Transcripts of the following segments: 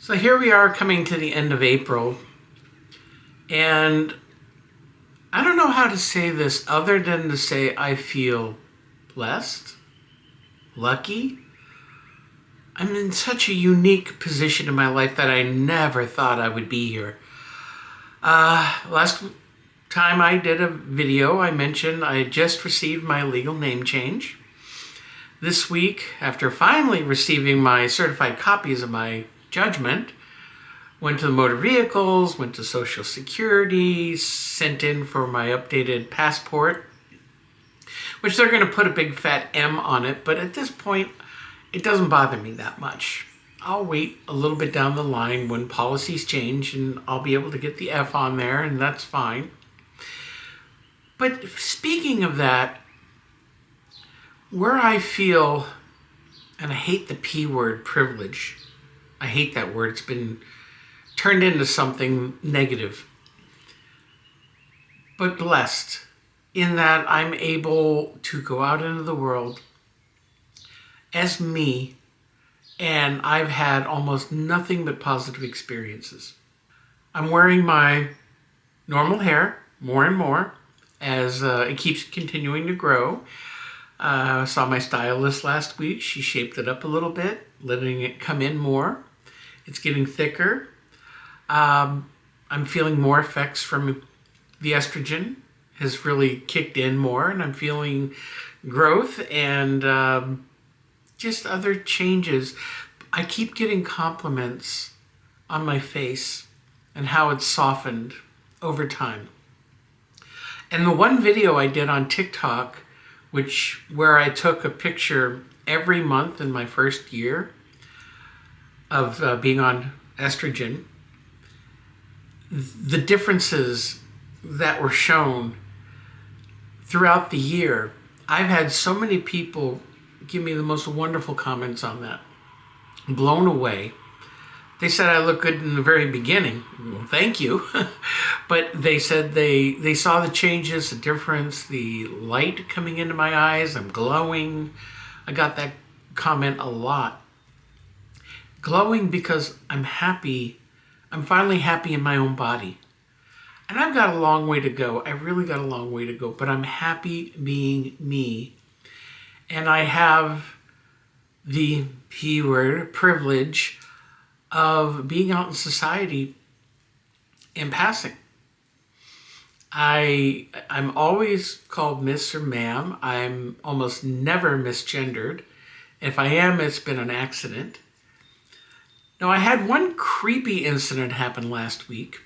So here we are coming to the end of April, and I don't know how to say this other than to say I feel blessed, lucky. I'm in such a unique position in my life that I never thought I would be here. Last time I did a video, I mentioned I had just received my legal name change. This week, after finally receiving my certified copies of my judgment, went to the motor vehicles, went to Social Security, sent in for my updated passport, which they're going to put a big fat M on it, but at this point, it doesn't bother me that much. I'll wait a little bit down the line when policies change and I'll be able to get the F on there, and that's fine. But speaking of that, where I feel, and I hate the P word, privilege. I hate that word. It's been turned into something negative. But blessed in that I'm able to go out into the world as me, and I've had almost nothing but positive experiences. I'm wearing my normal hair more and more as it keeps continuing to grow. I saw my stylist last week. She shaped it up a little bit, letting it come in more. It's getting thicker. I'm feeling more effects from the estrogen has really kicked in more, and I'm feeling growth and just other changes. I keep getting compliments on my face and how it's softened over time. And the one video I did on TikTok, where I took a picture every month in my first year of being on estrogen, the differences that were shown throughout the year, I've had so many people give me the most wonderful comments on that. I'm blown away. They said I look good in the very beginning. Well, thank you. But they said they saw the changes, the difference, the light coming into my eyes. I'm glowing. I got that comment a lot. Glowing because I'm happy. I'm finally happy in my own body. And I've got a long way to go. I really got a long way to go. But I'm happy being me. And I have the P word, privilege, of being out in society and passing. I'm always called Miss or Ma'am. I'm almost never misgendered. If I am, it's been an accident. Now, I had one creepy incident happen last week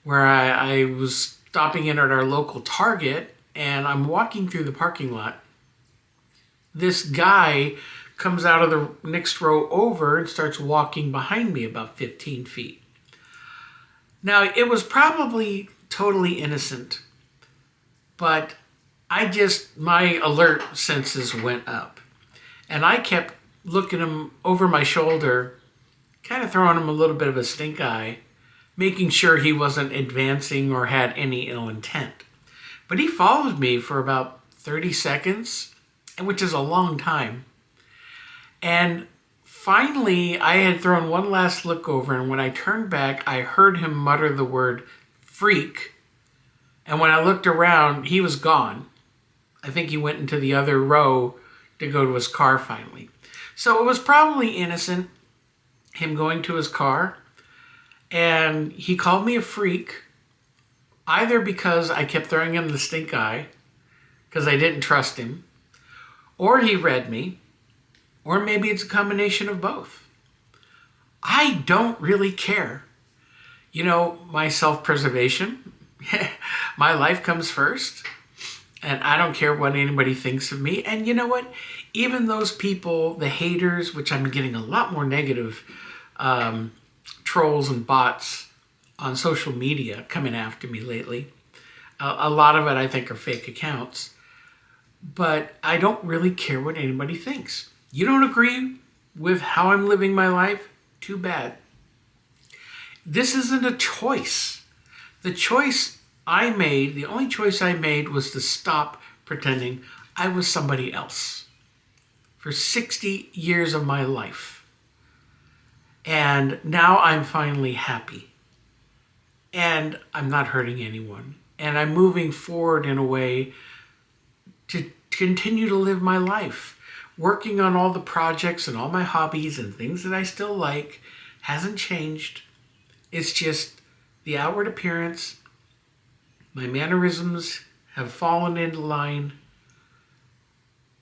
where I was stopping in at our local Target, and I'm walking through the parking lot. This guy comes out of the next row over and starts walking behind me about 15 feet. Now, it was probably totally innocent, but my alert senses went up. And I kept looking him over my shoulder, kind of throwing him a little bit of a stink eye, making sure he wasn't advancing or had any ill intent. But he followed me for about 30 seconds, which is a long time. And finally, I had thrown one last look over, and when I turned back, I heard him mutter the word freak. And when I looked around, he was gone. I think he went into the other row to go to his car finally. So it was probably innocent, him going to his car. And he called me a freak, either because I kept throwing him the stink eye, because I didn't trust him, or he read me, or maybe it's a combination of both. I don't really care. You know, my self-preservation, my life comes first, and I don't care what anybody thinks of me. And you know what? Even those people, the haters, which I'm getting a lot more negative trolls and bots on social media coming after me lately. A lot of it I think are fake accounts. But I don't really care what anybody thinks. You don't agree with how I'm living my life? Too bad. This isn't a choice. The choice I made, the only choice I made was to stop pretending I was somebody else for 60 years of my life. And now I'm finally happy. And I'm not hurting anyone. And I'm moving forward in a way to continue to live my life. Working on all the projects and all my hobbies and things that I still like hasn't changed. It's just the outward appearance. My mannerisms have fallen into line.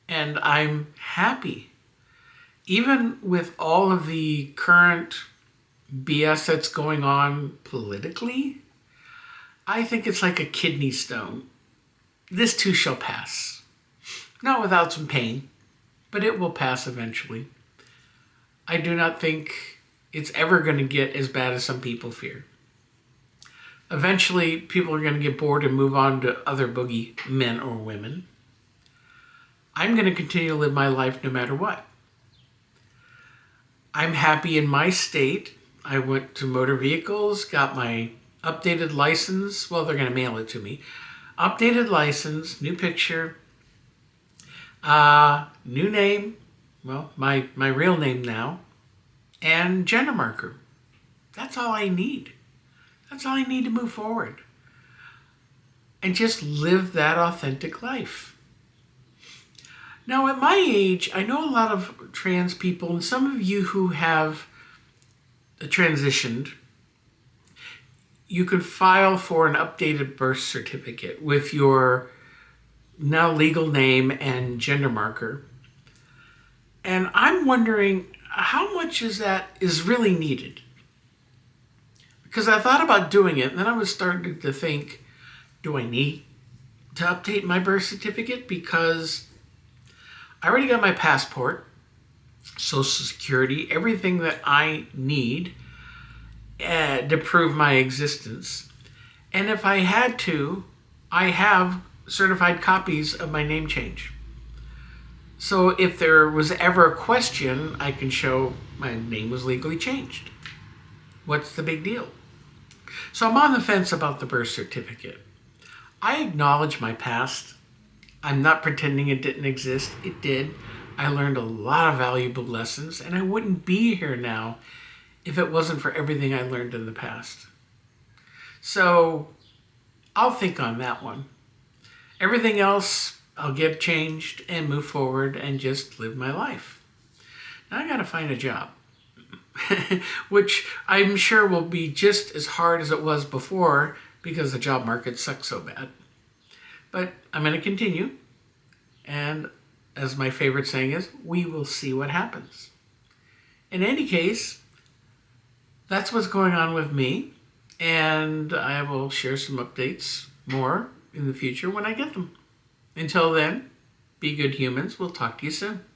And I'm happy. Even with all of the current BS that's going on politically, I think it's like a kidney stone. This too shall pass. Not without some pain, but it will pass eventually. I do not think it's ever going to get as bad as some people fear. Eventually, people are going to get bored and move on to other boogie men or women. I'm going to continue to live my life no matter what. I'm happy in my state. I went to motor vehicles, got my updated license. Well, they're going to mail it to me. Updated license, new picture, new name, well, my real name now, and gender marker. That's all I need. That's all I need to move forward. And just live that authentic life. Now, at my age, I know a lot of trans people, and some of you who have transitioned, you could file for an updated birth certificate with your now legal name and gender marker. And I'm wondering how much is really needed. Because I thought about doing it, and then I was starting to think, do I need to update my birth certificate? Because I already got my passport, Social Security, everything that I need to prove my existence. And if I had to, I have certified copies of my name change. So if there was ever a question, I can show my name was legally changed. What's the big deal? So I'm on the fence about the birth certificate. I acknowledge my past. I'm not pretending it didn't exist. It did. I learned a lot of valuable lessons, and I wouldn't be here now if it wasn't for everything I learned in the past. So I'll think on that one. Everything else, I'll get changed and move forward and just live my life. Now I gotta find a job, which I'm sure will be just as hard as it was before because the job market sucks so bad. But I'm going to continue. And as my favorite saying is, we will see what happens. In any case, that's what's going on with me. And I will share some updates more in the future when I get them. Until then, be good humans. We'll talk to you soon.